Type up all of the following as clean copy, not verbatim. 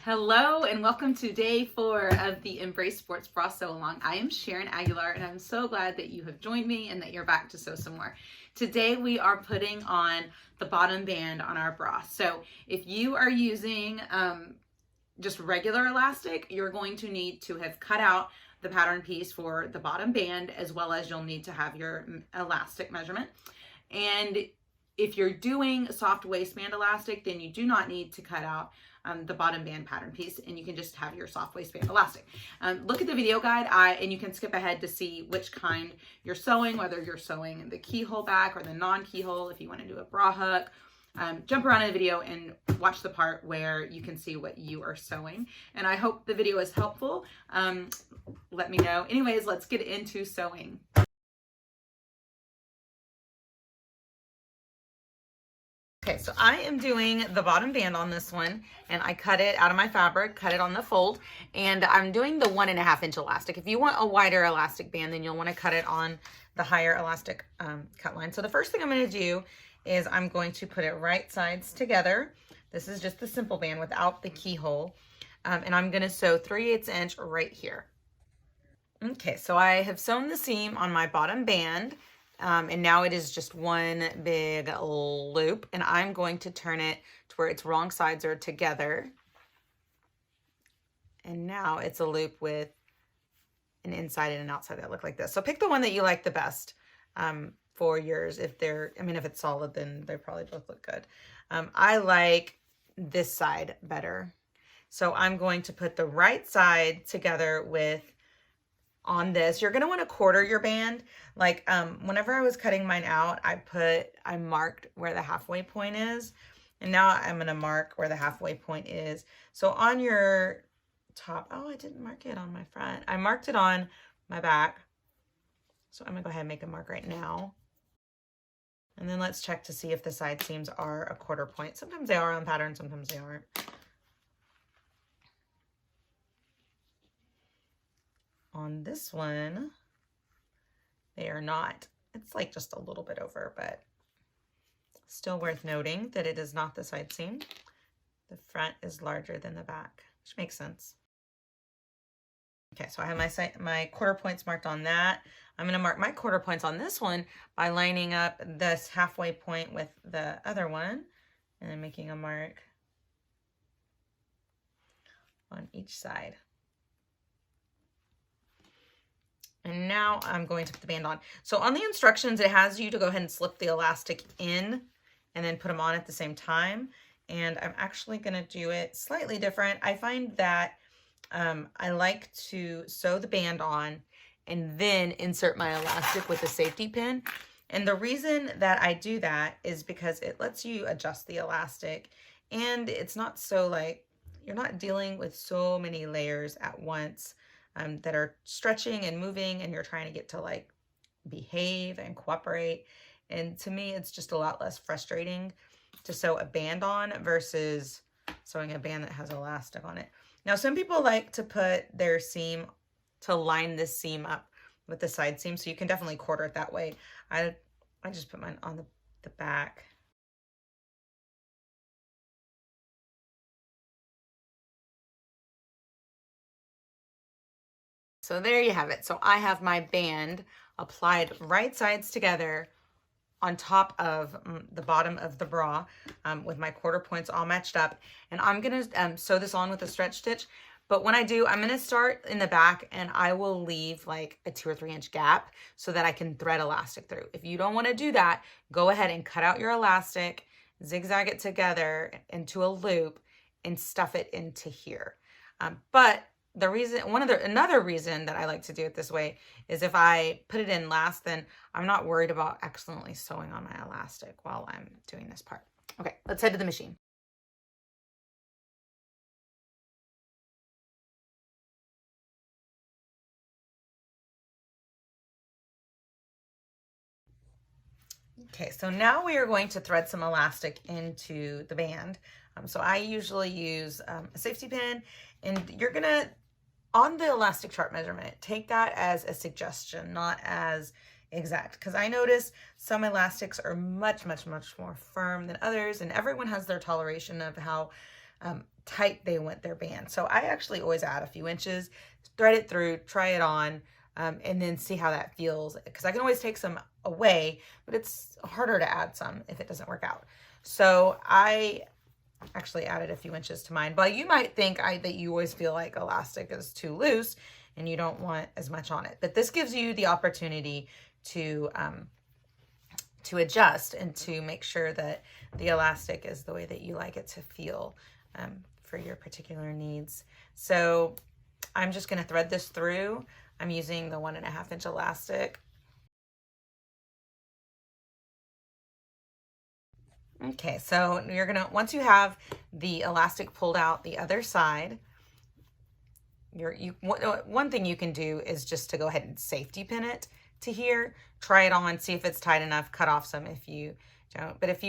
Hello and welcome to day 4 of the Embrace Sports Bra Sew Along. I am Sharon Aguilar and I'm so glad that you have joined me and that you're back to sew some more. Today we are putting on the bottom band on our bra. So if you are using just regular elastic, you're going to need to have cut out the pattern piece for the bottom band, as well as you'll need to have your elastic measurement. And if you're doing soft waistband elastic, then you do not need to cut out the bottom band pattern piece, and you can just have your soft waistband elastic. Look at the video guide, and you can skip ahead to see which kind you're sewing, whether you're sewing the keyhole back or the non-keyhole, if you want to do a bra hook. Jump around in the video and watch the part where you can see what you are sewing. And I hope the video is helpful. Let me know. Anyways, let's get into sewing. Okay, so I am doing the bottom band on this one, and I cut it out of my fabric, cut it on the fold, and I'm doing the 1.5 inch elastic. If you want a wider elastic band, then you'll want to cut it on the higher elastic cut line. So the first thing I'm going to do is I'm going to put it right sides together. This is just the simple band without the keyhole, and I'm going to sew 3/8 inch right here. Okay, so I have sewn the seam on my bottom band. And now it is just one big loop, and I'm going to turn it to where its wrong sides are together. And now it's a loop with an inside and an outside that look like this. So pick the one that you like the best for yours. If it's solid, then they probably both look good. I like this side better. So I'm going to put the right side together with on this. You're going to want to quarter your band. Like whenever I was cutting mine out, I marked where the halfway point is, and now I'm going to mark where the halfway point is. So on your top, oh, I didn't mark it on my front. I marked it on my back. So I'm going to go ahead and make a mark right now. And then let's check to see if the side seams are a quarter point. Sometimes they are on pattern, sometimes they aren't. On this one, they are not. It's like just a little bit over, but still worth noting that it is not the side seam. The front is larger than the back, which makes sense. Okay, so I have my quarter points marked on that. I'm going to mark my quarter points on this one by lining up this halfway point with the other one and then making a mark on each side. And now I'm going to put the band on. So on the instructions, it has you to go ahead and slip the elastic in and then put them on at the same time. And I'm actually going to do it slightly different. I find that I like to sew the band on and then insert my elastic with a safety pin. And the reason that I do that is because it lets you adjust the elastic, and it's not so like you're not dealing with so many layers at once that are stretching and moving, and you're trying to get to like behave and cooperate. And to me, it's just a lot less frustrating to sew a band on versus sewing a band that has elastic on it. Now, some people like to put their seam to line this seam up with the side seam, so you can definitely quarter it that way. I just put mine on the back. So there you have it. So I have my band applied right sides together on top of the bottom of the bra with my quarter points all matched up. And I'm going to sew this on with a stretch stitch. But when I do, I'm going to start in the back, and I will leave like a 2 or 3 inch gap so that I can thread elastic through. If you don't want to do that, go ahead and cut out your elastic, zigzag it together into a loop, and stuff it into here. But the reason, another reason that I like to do it this way is if I put it in last, then I'm not worried about accidentally sewing on my elastic while I'm doing this part. Okay, let's head to the machine. Okay, so now we are going to thread some elastic into the band. So I usually use a safety pin, and you're gonna, on the elastic chart measurement, take that as a suggestion, not as exact, because I notice some elastics are much more firm than others, and everyone has their toleration of how tight they want their band. So I actually always add a few inches, thread it through, try it on, and then see how that feels, because I can always take some away, but it's harder to add some if it doesn't work out. So I actually added a few inches to mine, but you might think that you always feel like elastic is too loose and you don't want as much on it. But this gives you the opportunity to adjust and to make sure that the elastic is the way that you like it to feel for your particular needs. So I'm just going to thread this through. I'm using the 1.5 inch elastic. Okay, so you're gonna, once you have the elastic pulled out the other side, one thing you can do is just to go ahead and safety pin it to here, try it on, see if it's tight enough, cut off some if you don't. But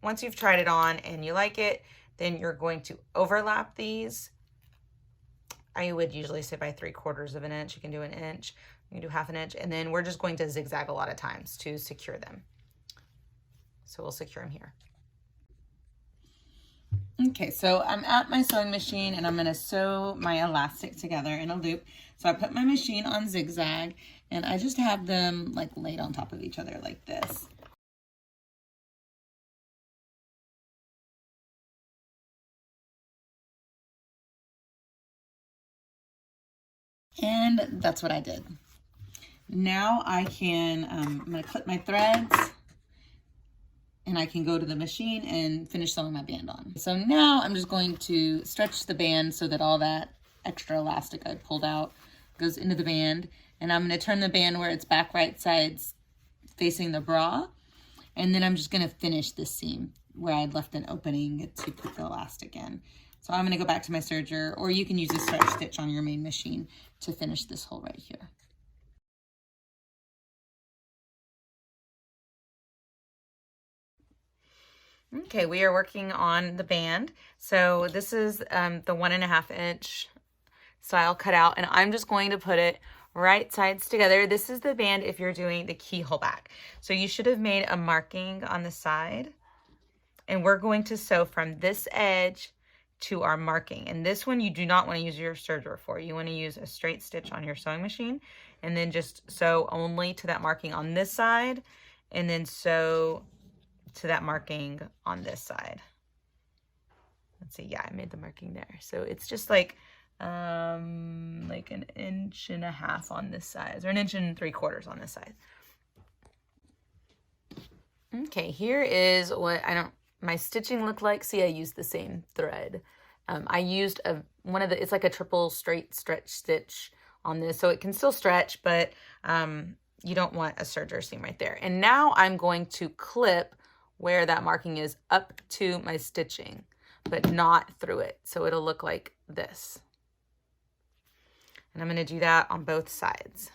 once you've tried it on and you like it, then you're going to overlap these. I would usually say by 3/4 of an inch. You can do an inch, you can do 1/2 inch, and then we're just going to zigzag a lot of times to secure them. So we'll secure them here. Okay, so I'm at my sewing machine and I'm going to sew my elastic together in a loop. So I put my machine on zigzag and I just have them like laid on top of each other like this. And that's what I did. Now I can, I'm going to clip my threads and I can go to the machine and finish sewing my band on. So now I'm just going to stretch the band so that all that extra elastic I pulled out goes into the band. And I'm going to turn the band where it's back right sides facing the bra. And then I'm just going to finish this seam where I'd left an opening to put the elastic in. So I'm going to go back to my serger, or you can use a stretch stitch on your main machine to finish this hole right here. Okay, we are working on the band. So this is the 1.5 inch style cutout, and I'm just going to put it right sides together. This is the band if you're doing the keyhole back. So you should have made a marking on the side, and we're going to sew from this edge to our marking. And this one you do not want to use your serger for. You want to use a straight stitch on your sewing machine and then just sew only to that marking on this side, and then sew to that marking on this side. Let's see, yeah, I made the marking there. So it's just like an 1.5 inches on this side, or 1 3/4 on this side. Okay, here is what my stitching looked like. See, I used the same thread. I used it's like a triple straight stretch stitch on this, so it can still stretch, but you don't want a serger seam right there. And now I'm going to clip where that marking is up to my stitching, but not through it. So it'll look like this. And I'm going to do that on both sides.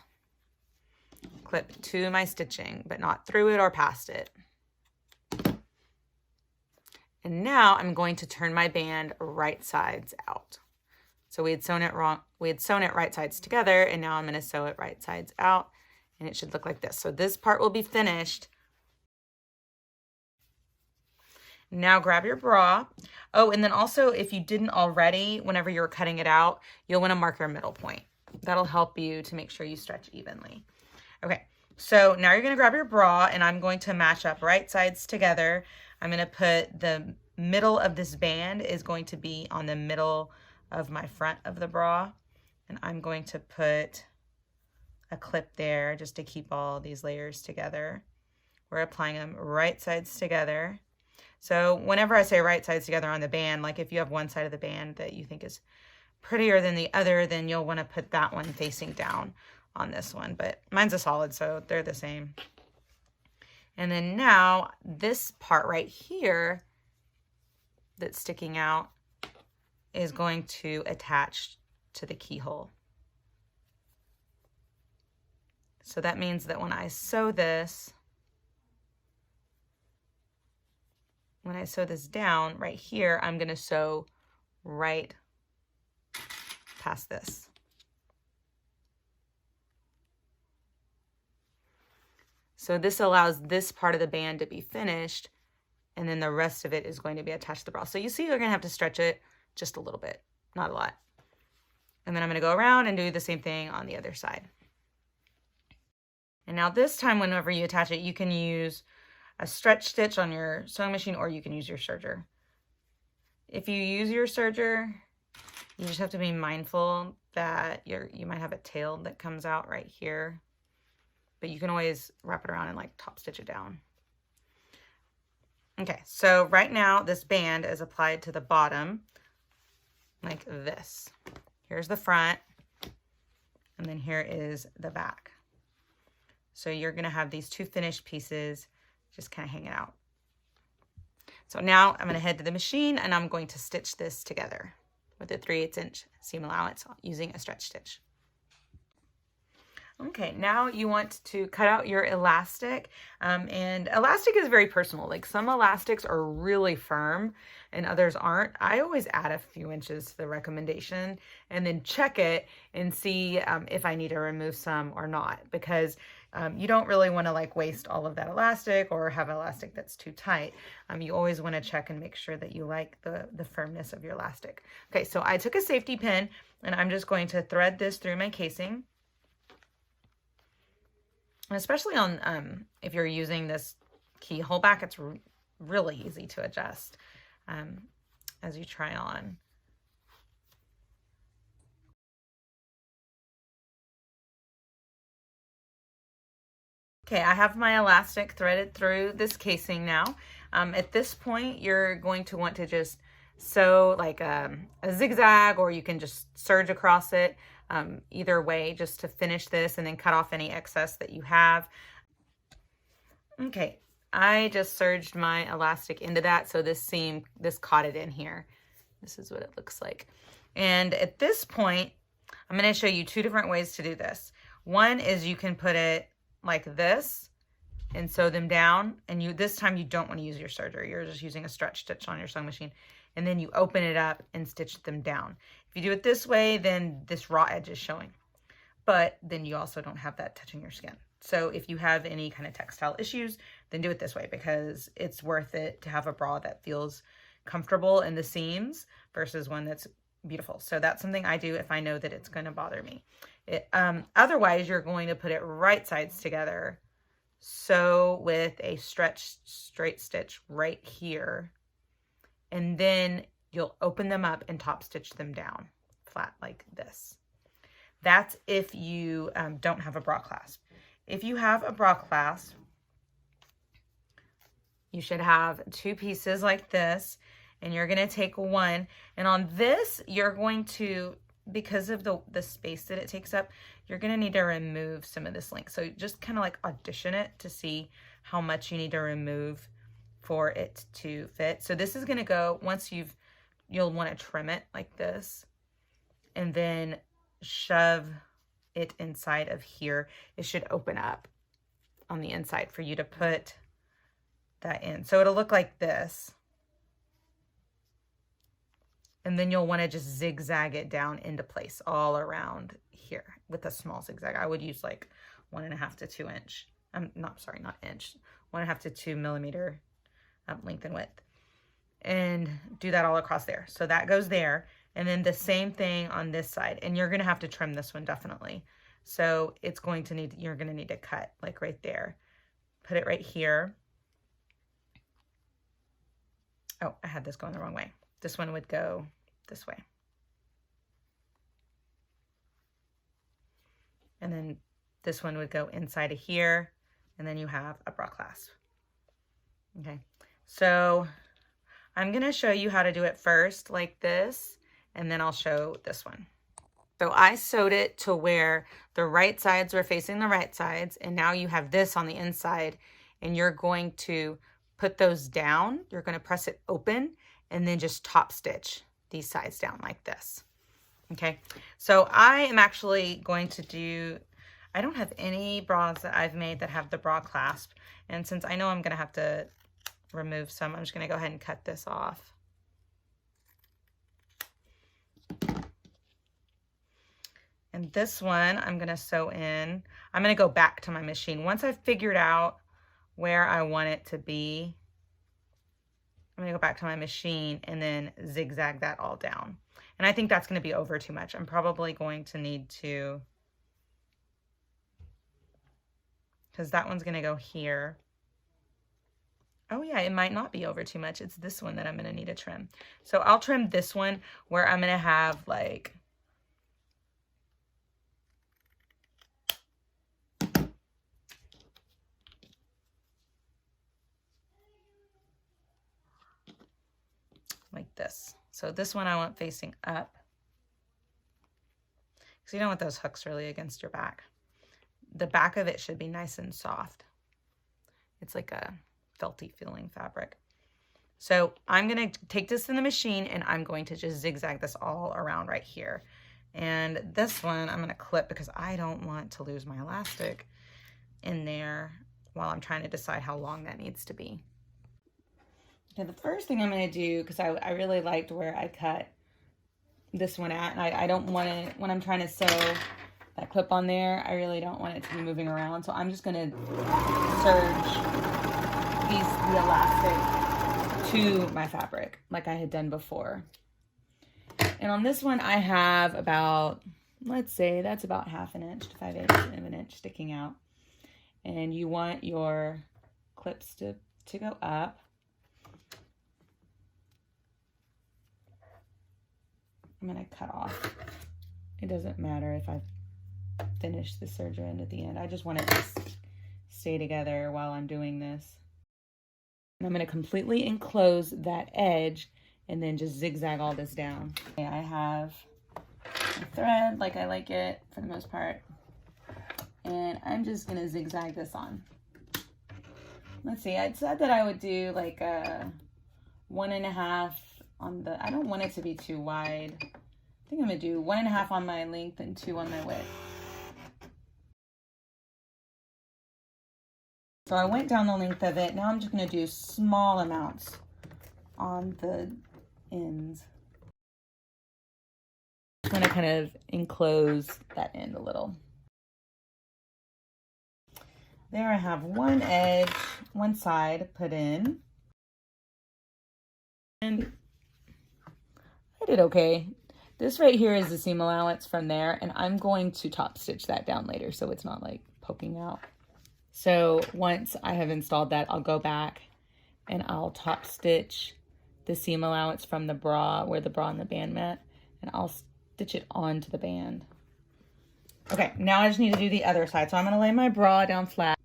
Clip to my stitching, but not through it or past it. And now I'm going to turn my band right sides out. So we had sewn it wrong. We had sewn it right sides together, and now I'm going to sew it right sides out, and it should look like this. So this part will be finished. Now grab your bra. Oh, and then also if you didn't already, whenever you're cutting it out, you'll want to mark your middle point. That'll help you to make sure you stretch evenly. Okay, so now you're going to grab your bra, and I'm going to match up right sides together. I'm going to put the middle of this band is going to be on the middle of my front of the bra, and I'm going to put a clip there just to keep all these layers together. We're applying them right sides together. So whenever I say right sides together on the band, like if you have one side of the band that you think is prettier than the other, then you'll want to put that one facing down on this one. But mine's a solid, so they're the same. And then now this part right here that's sticking out is going to attach to the keyhole. So that means that when I sew this, down right here, I'm going to sew right past this. So this allows this part of the band to be finished, and then the rest of it is going to be attached to the bra. So you see you're gonna have to stretch it just a little bit, not a lot. And then I'm gonna go around and do the same thing on the other side. And now this time, whenever you attach it, you can use a stretch stitch on your sewing machine, or you can use your serger. If you use your serger, you just have to be mindful that you might have a tail that comes out right here, but you can always wrap it around and like top stitch it down. Okay, so right now this band is applied to the bottom like this. Here's the front, and then here is the back. So you're gonna have these two finished pieces just kind of hanging out. So now I'm gonna head to the machine and I'm going to stitch this together with a 3/8 inch seam allowance using a stretch stitch. Okay, now you want to cut out your elastic, and elastic is very personal. Like some elastics are really firm and others aren't. I always add a few inches to the recommendation and then check it and see if I need to remove some or not, because you don't really want to like waste all of that elastic or have elastic that's too tight. You always want to check and make sure that you like the firmness of your elastic. Okay, so I took a safety pin and I'm just going to thread this through my casing. And especially on if you're using this keyhole back, it's really easy to adjust as you try on. Okay, I have my elastic threaded through this casing now. At this point, you're going to want to just sew like a zigzag, or you can just serge across it. Either way, just to finish this, and then cut off any excess that you have. Okay, I just serged my elastic into that, so this caught it in here. This is what it looks like. And at this point, I'm going to show you two different ways to do this. One is you can put it like this and sew them down, and this time you don't want to use your serger. You're just using a stretch stitch on your sewing machine, and then you open it up and stitch them down. If you do it this way, then this raw edge is showing, but then you also don't have that touching your skin. So if you have any kind of textile issues, then do it this way, because it's worth it to have a bra that feels comfortable in the seams versus one that's beautiful. So that's something I do if I know that it's going to bother me. Otherwise, you're going to put it right sides together. Sew with a stretch straight stitch right here, and then you'll open them up and top stitch them down flat like this. That's if you don't have a bra clasp. If you have a bra clasp, you should have two pieces like this, and you're going to take one, and on this you're going to, because of the space that it takes up, you're going to need to remove some of this length. So just kind of like audition it to see how much you need to remove for it to fit. So this is going to go, once you'll want to trim it like this, and then shove it inside of here. It should open up on the inside for you to put that in. So it'll look like this. And then you'll want to just zigzag it down into place all around here with a small zigzag. I would use like 1.5 to 2 inch. Not inch. 1.5 to 2 millimeter length and width. And do that all across there. So that goes there. And then the same thing on this side. And you're going to have to trim this one definitely. So you're going to need to cut like right there. Put it right here. Oh, I had this going the wrong way. This one would go this way. And then this one would go inside of here. And then you have a bra clasp. Okay. So I'm going to show you how to do it first like this, and then I'll show this one. So I sewed it to where the right sides were facing the right sides, and now you have this on the inside, and you're going to put those down. You're going to press it open and then just top stitch these sides down like this. Okay, so I am actually going to do, I don't have any bras that I've made that have the bra clasp, and since I know I'm going to have to remove some, I'm just going to go ahead and cut this off. And this one I'm going to sew in. I'm going to go back to my machine. Once I've figured out where I want it to be, I'm going to go back to my machine and then zigzag that all down. And I think that's going to be over too much. I'm probably going to need to, because that one's going to go here. Oh yeah, it might not be over too much. It's this one that I'm going to need to trim. So I'll trim this one where I'm going to have like this. So this one I want facing up, because you don't want those hooks really against your back. The back of it should be nice and soft. It's like a felty feeling fabric. So I'm going to take this in the machine and I'm going to just zigzag this all around right here. And this one I'm going to clip because I don't want to lose my elastic in there while I'm trying to decide how long that needs to be. Okay, the first thing I'm going to do, because I really liked where I cut this one at, and I don't want it, when I'm trying to sew that clip on there, I really don't want it to be moving around. So I'm just going to serge the elastic to my fabric like I had done before. And on this one I have about, let's say that's about 1/2 inch to 5/8 of an inch sticking out. And you want your clips to go up. I'm going to cut off. It doesn't matter if I finish the serger end at the end. I just want it to stay together while I'm doing this. And I'm going to completely enclose that edge and then just zigzag all this down. Okay, I have a thread like I like it for the most part. And I'm just going to zigzag this on. Let's see, I said that I would do like a 1.5 on the, I don't want it to be too wide. I think I'm going to do 1.5 on my length and 2 on my width. So I went down the length of it. Now I'm just going to do small amounts on the ends. I'm going to kind of enclose that end a little. There I have one edge, one side put in. And I did okay. This right here is the seam allowance from there, and I'm going to top stitch that down later so it's not like poking out. So once I have installed that, I'll go back and I'll top stitch the seam allowance from the bra, where the bra and the band met, and I'll stitch it onto the band. Okay, now I just need to do the other side. So I'm going to lay my bra down flat.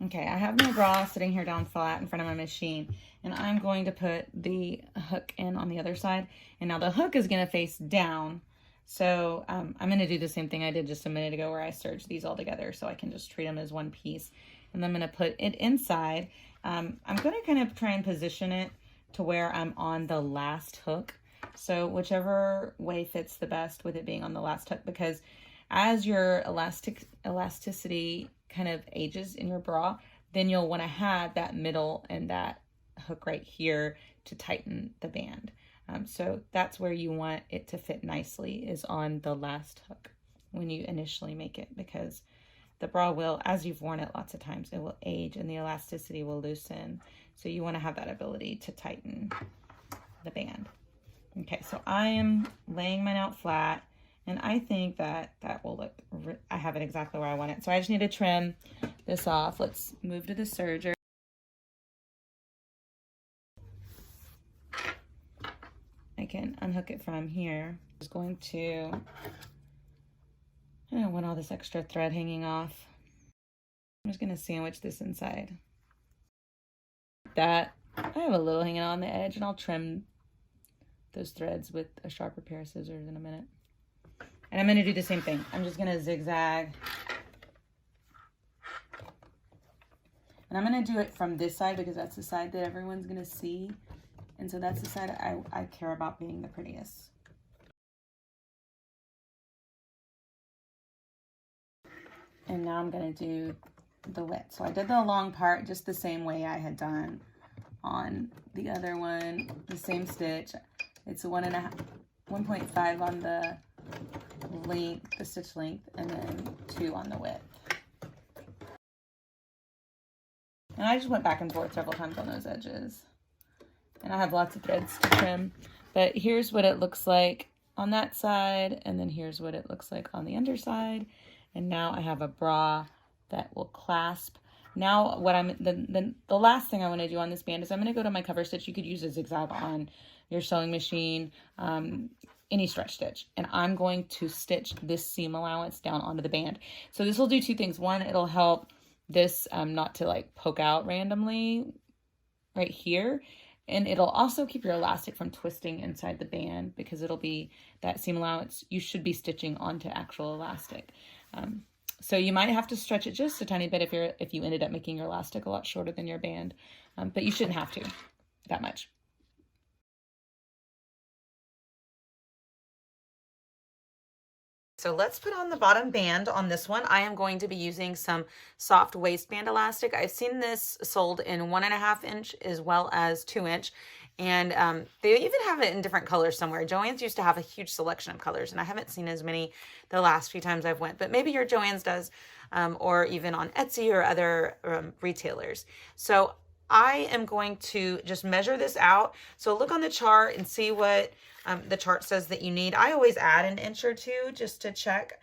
Okay, I have my bra sitting here down flat in front of my machine, and I'm going to put the hook in on the other side. And now the hook is going to face down. So I'm going to do the same thing I did just a minute ago where I serged these all together so I can just treat them as one piece. And then I'm going to put it inside. I'm going to kind of try and position it to where I'm on the last hook. So whichever way fits the best with it being on the last hook, because as your elasticity kind of ages in your bra, then you'll want to have that middle and that hook right here to tighten the band. So that's where you want it to fit nicely, is on the last hook when you initially make it, because the bra will, as you've worn it lots of times, it will age and the elasticity will loosen. So you want to have that ability to tighten the band. Okay, so I am laying mine out flat, and I think that that will look, I have it exactly where I want it. So I just need to trim this off. Let's move to the serger. I can unhook it from here. I'm just going to, I don't want all this extra thread hanging off. I'm just going to sandwich this inside. That, I have a little hanging on the edge, and I'll trim those threads with a sharper pair of scissors in a minute. And I'm going to do the same thing. I'm just going to zigzag. And I'm going to do it from this side because that's the side that everyone's going to see. And so that's the side I care about being the prettiest. And now I'm going to do the width. So I did the long part just the same way I had done on the other one, the same stitch. It's a 1.5 on the length, the stitch length, and then 2 on the width. And I just went back and forth several times on those edges. And I have lots of threads to trim. But here's what it looks like on that side, and then here's what it looks like on the underside. And now I have a bra that will clasp. Now what the last thing I want to do on this band is I'm going to go to my cover stitch. You could use a zigzag on your sewing machine, any stretch stitch. And I'm going to stitch this seam allowance down onto the band. So this will do 2 things. One, it'll help this not to like poke out randomly right here. And it'll also keep your elastic from twisting inside the band because it'll be that seam allowance. You should be stitching onto actual elastic. So you might have to stretch it just a tiny bit if you ended up making your elastic a lot shorter than your band, but you shouldn't have to that much. So let's put on the bottom band on this one. I am going to be using some soft waistband elastic. I've seen this sold in 1.5 inch as well as 2 inch. And they even have it in different colors somewhere. Joann's used to have a huge selection of colors, and I haven't seen as many the last few times I've went, but maybe your Joann's does, or even on Etsy or other retailers. So I am going to just measure this out. So look on the chart and see what the chart says that you need. I always add 1 inch or 2 just to check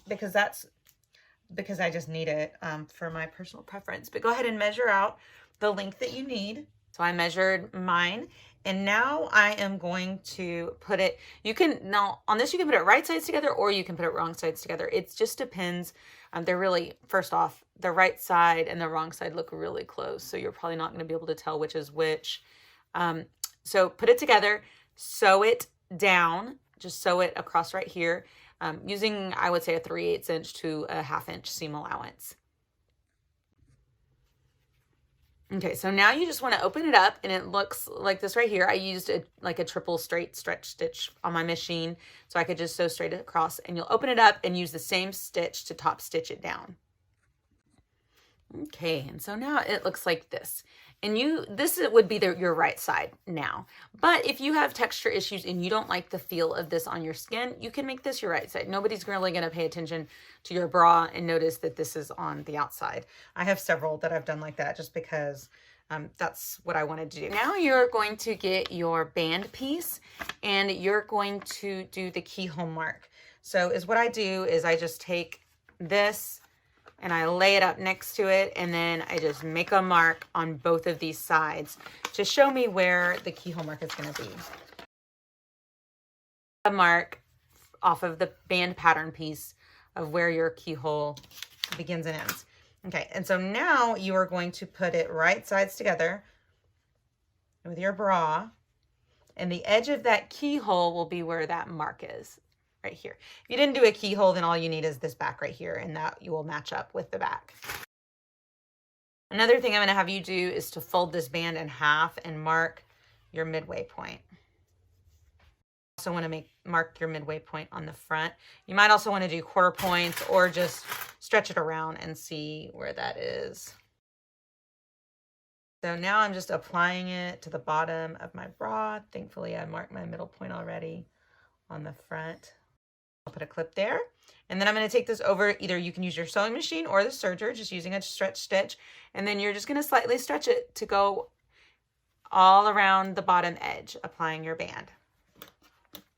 because I just need it for my personal preference. But go ahead and measure out the length that you need. So I measured mine, and now I am going to put it, now on this you can put it right sides together or you can put it wrong sides together. It just depends. They're really, first off, the right side and the wrong side look really close, so you're probably not going to be able to tell which is which. So put it together, sew it down, just sew it across right here, using, I would say, a 3/8 inch to a 1/2 inch seam allowance. Okay, so now you just want to open it up, and it looks like this right here. I used like a triple straight stretch stitch on my machine, so I could just sew straight across, and you'll open it up and use the same stitch to top stitch it down. Okay, and so now it looks like this. And this would be your right side now. But if you have texture issues and you don't like the feel of this on your skin, you can make this your right side. Nobody's really going to pay attention to your bra and notice that this is on the outside. I have several that I've done like that just because that's what I wanted to do. Now you're going to get your band piece and you're going to do the keyhole mark. So what I do is I just take this and I lay it up next to it, and then I just make a mark on both of these sides to show me where the keyhole mark is going to be. A mark off of the band pattern piece of where your keyhole begins and ends. Okay, and so now you are going to put it right sides together with your bra, and the edge of that keyhole will be where that mark is. Right here. If you didn't do a keyhole, then all you need is this back right here, and that you will match up with the back. Another thing I'm going to have you do is to fold this band in half and mark your midway point. Also want to mark your midway point on the front. You might also want to do quarter points or just stretch it around and see where that is. So now I'm just applying it to the bottom of my bra. Thankfully, I marked my middle point already on the front. I'll put a clip there, and then I'm going to take this over. Either you can use your sewing machine or the serger, just using a stretch stitch, and then you're just going to slightly stretch it to go all around the bottom edge, applying your band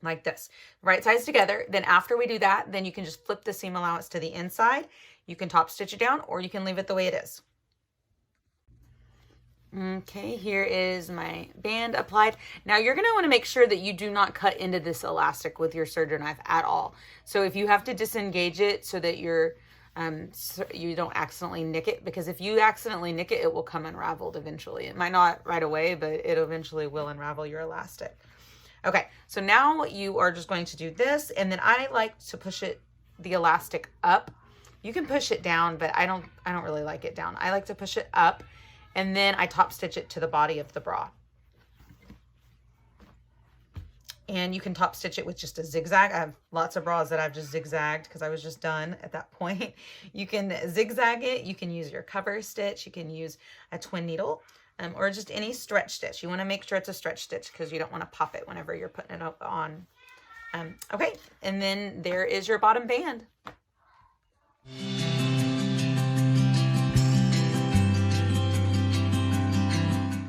like this. Right sides together. Then after we do that, then you can just flip the seam allowance to the inside. You can top stitch it down, or you can leave it the way it is. Okay, here is my band applied. Now you're going to want to make sure that you do not cut into this elastic with your serger knife at all. So if you have to disengage it so that you don't accidentally nick it, because if you accidentally nick it, it will come unraveled eventually. It might not right away, but it eventually will unravel your elastic. Okay, so now you are just going to do this, and then I like to push the elastic up. You can push it down, but I don't really like it down. I like to push it up. And then I top stitch it to the body of the bra. And you can top stitch it with just a zigzag. I have lots of bras that I've just zigzagged because I was just done at that point. You can zigzag it. You can use your cover stitch. You can use a twin needle or just any stretch stitch. You want to make sure it's a stretch stitch because you don't want to pop it whenever you're putting it on Okay, and then there is your bottom band.